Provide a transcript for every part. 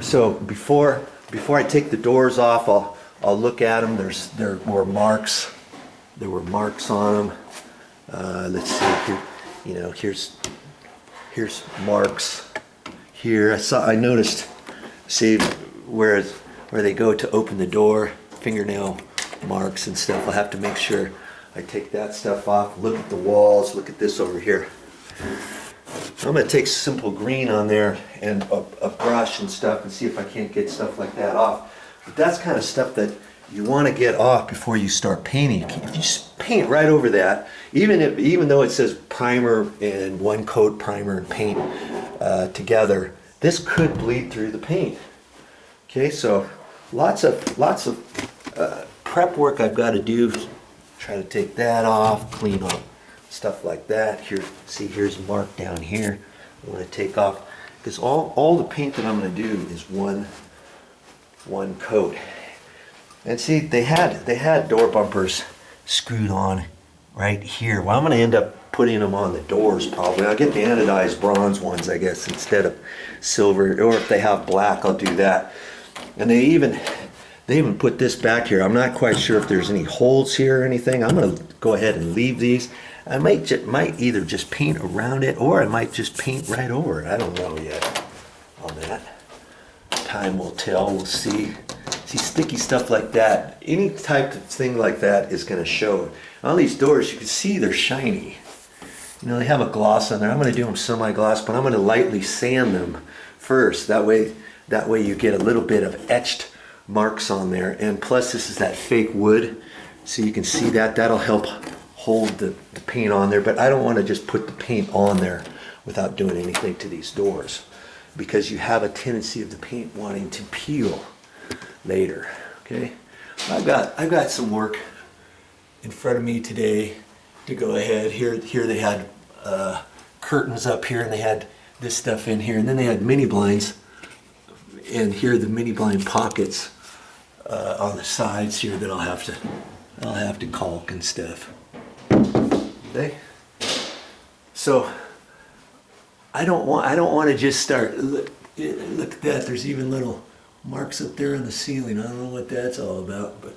So before I take the doors off, I'll look at them. There were marks. There were marks on them. Let's see here. You know, here's marks here. I noticed. See where they go to open the door, fingernail marks and stuff. I'll have to make sure I take that stuff off. Look at the walls. Look at this over here. I'm going to take simple green on there and a brush and stuff and see if I can't get stuff like that off. But that's kind of stuff that you want to get off before you start painting. If you paint right over that, even though it says primer and one coat primer and paint together, this could bleed through the paint. Okay, so lots of prep work I've got to do. Try to take that off, clean up stuff like that. Here, see, here's a mark down here. I want to take off because all the paint that I'm going to do is one coat. And see, they had door bumpers screwed on right here. Well, I'm going to end up putting them on the doors probably. I'll get the anodized bronze ones, I guess, instead of silver. Or if they have black, I'll do that. And they even put this back here. I'm not quite sure if there's any holes here or anything. I'm going to go ahead and leave these. I might either just paint around it or I might just paint right over it. I don't know yet on that. Time will tell. We'll see. See, sticky stuff like that, any type of thing like that is going to show. On these doors, you can see they're shiny. You know, they have a gloss on there. I'm going to do them semi-gloss, but I'm going to lightly sand them first. That way you get a little bit of etched marks on there. And plus, this is that fake wood, so you can see that. That'll help hold the paint on there. But I don't want to just put the paint on there without doing anything to these doors, because you have a tendency of the paint wanting to peel later. Okay, I've got some work in front of me today to go ahead. Here they had curtains up here, and they had this stuff in here, and then they had mini blinds, and here are the mini blind pockets on the sides here that I'll have to caulk and stuff. Okay, so I don't want to just start. Look at that. There's even little marks up there on the ceiling. I don't know what that's all about, but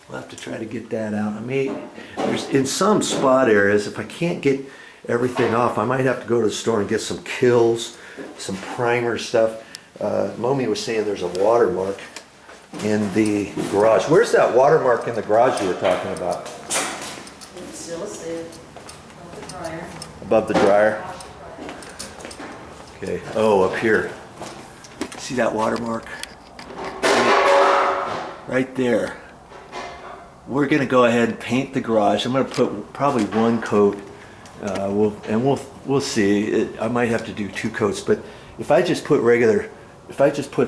we'll have to try to get that out. I mean, there's in some spot areas, if I can't get everything off, I might have to go to the store and get some kills, some primer stuff. Momi was saying there's a watermark in the garage. Where's that watermark in the garage you were talking about? It's still there, above the dryer. Above the dryer? Okay. Oh, up here. See that watermark? Right there. We're going to go ahead and paint the garage. I'm going to put probably one coat. We'll see. I might have to do two coats, but if I just put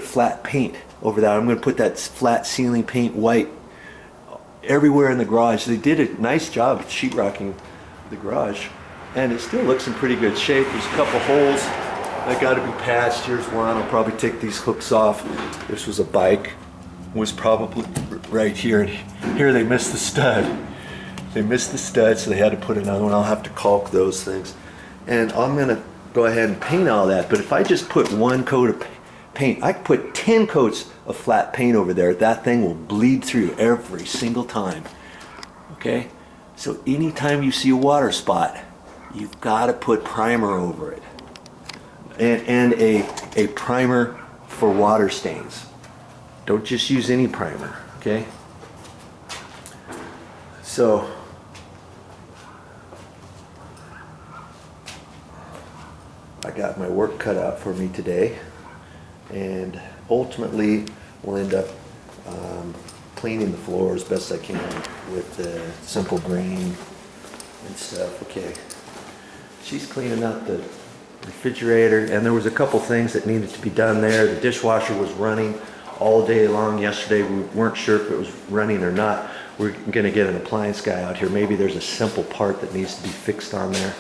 flat paint over that, I'm going to put that flat ceiling paint white everywhere in the garage. They did a nice job of sheetrocking the garage, and it still looks in pretty good shape. There's a couple holes that got to be patched. Here's one. I'll probably take these hooks off. This was a bike. Was probably right here, and here they missed the stud. They missed the stud, so they had to put another one. I'll have to caulk those things, and I'm gonna go ahead and paint all that. But if I just put one coat of paint, I could put 10 coats of flat paint over there. That thing will bleed through every single time. Okay, so anytime you see a water spot, you've got to put primer over it, and a primer for water stains. Don't just use any primer, okay? So, I got my work cut out for me today, and ultimately we'll end up cleaning the floor as best I can with the simple green and stuff. Okay, she's cleaning out the refrigerator, and there was a couple things that needed to be done there. The dishwasher was running all day long yesterday. We weren't sure if it was running or not. We're going to get an appliance guy out here. Maybe there's a simple part that needs to be fixed on there.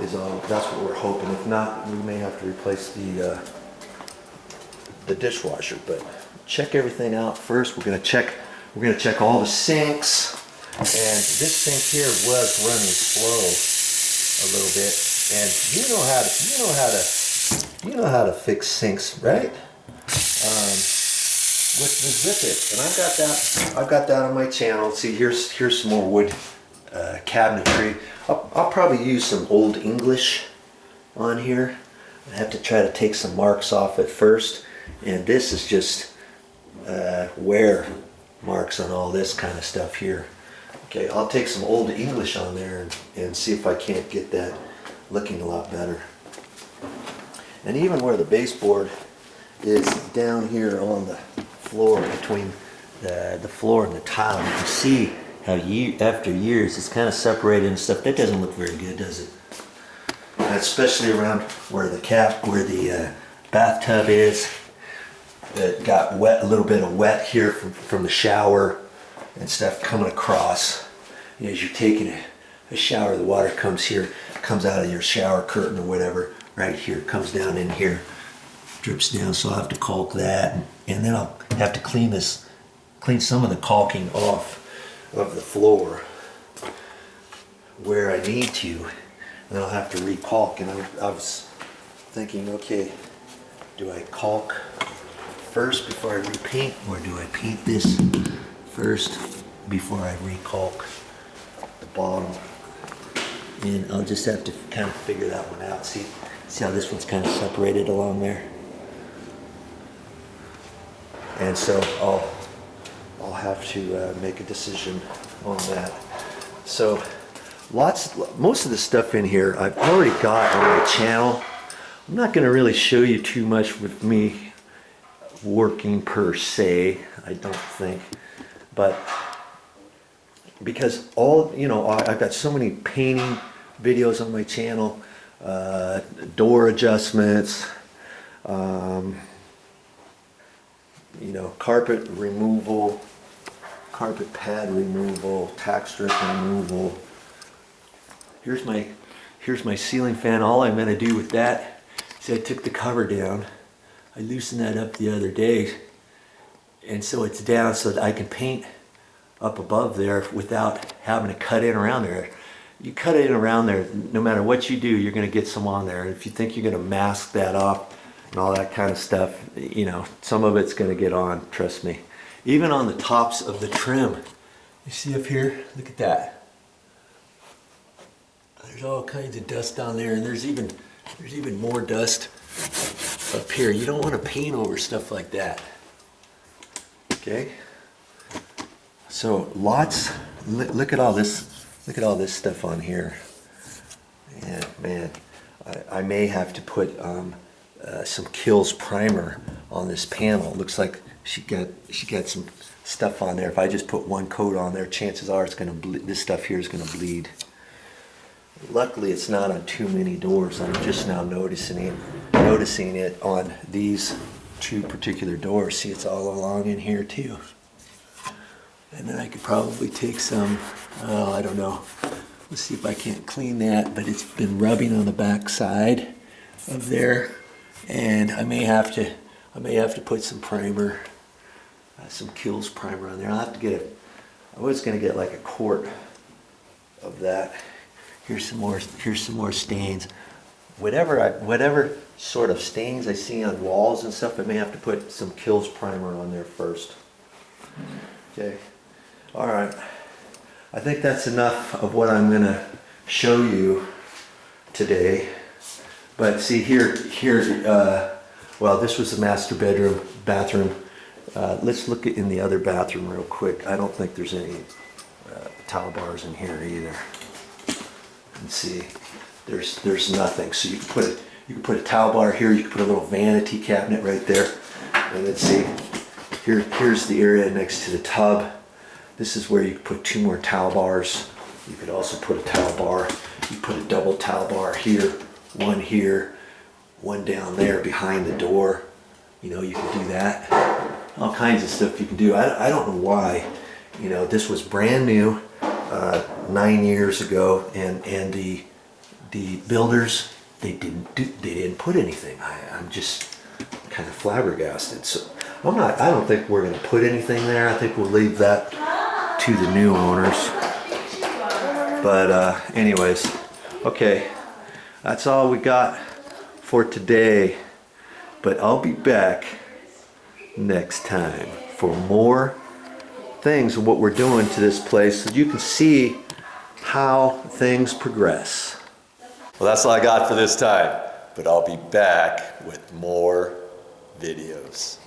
That's what we're hoping. If not, we may have to replace the dishwasher. But check everything out first. We're going to check all the sinks. And this sink here was running slow a little bit. And you know how to You know how to fix sinks, right? With the zip it, and I've got that on my channel. See, here's some more wood cabinetry. I'll probably use some Old English on here. I have to try to take some marks off at first, and this is just wear marks on all this kind of stuff here. Okay, I'll take some Old English on there and see if I can't get that looking a lot better. And even where the baseboard is down here on the floor, between the floor and the tile, you can see how after years it's kind of separated and stuff. That doesn't look very good, does it? And especially around where the bathtub is. It got wet, a little bit of wet here from the shower and stuff coming across. And as you're taking a shower, the water comes here, comes out of your shower curtain or whatever, right here, comes down in here, drips down. So I'll have to caulk that, and then I'll have to clean some of the caulking off of the floor where I need to, and then I'll have to re-caulk. And I was thinking, okay, do I caulk first before I repaint, or do I paint this first before I re-caulk the bottom? And I'll just have to kind of figure that one out. See how this one's kind of separated along there? And so I'll have to make a decision on that. So most of the stuff in here I've already got on my channel. I'm not going to really show you too much with me working per se, I don't think, but because I've got so many painting videos on my channel, door adjustments, carpet removal, carpet pad removal, tack strip removal. Here's my ceiling fan. All I'm going to do with that is I took the cover down. I loosened that up the other day, and so it's down so that I can paint up above there without having to cut in around there. You cut in around there, no matter what you do, you're going to get some on there. If you think you're going to mask that off and all that kind of stuff, some of it's going to get on, trust me. Even on the tops of the trim. You see up here? Look at that. There's all kinds of dust on there, and there's even more dust up here. You don't want to paint over stuff like that. Okay? So look at all this stuff on here. And man, I may have to put some Kills primer on this panel. It looks like she got some stuff on there. If I just put one coat on there, chances are this stuff here is gonna bleed. Luckily, it's not on too many doors. I'm just now noticing it on these two particular doors. See, it's all along in here too. And then I could probably take some, I don't know. Let's see if I can't clean that, but it's been rubbing on the back side of there. And I may have to put some primer, some Kills primer on there. I'll have to I was gonna get like a quart of that. Here's some more stains. Whatever sort of stains I see on walls and stuff, I may have to put some Kills primer on there first. Okay. All right. I think that's enough of what I'm gonna show you today. But see here, well, this was the master bathroom. Let's look in the other bathroom real quick. I don't think there's any towel bars in here either. And see, there's nothing. So you can put a towel bar here. You can put a little vanity cabinet right there. And let's see, here's the area next to the tub. This is where you could put 2 more towel bars. You could also put a towel bar. You put a double towel bar here, one down there behind the door. You can do that. All kinds of stuff you can do. I don't know why. This was brand new 9 years ago, and the builders, they didn't put anything. I'm just kind of flabbergasted. So I don't think we're going to put anything there. I think we'll leave that to the new owners. But anyways, okay, that's all we got for today. But I'll be back next time for more things of what we're doing to this place so you can see how things progress. Well, that's all I got for this time, but I'll be back with more videos.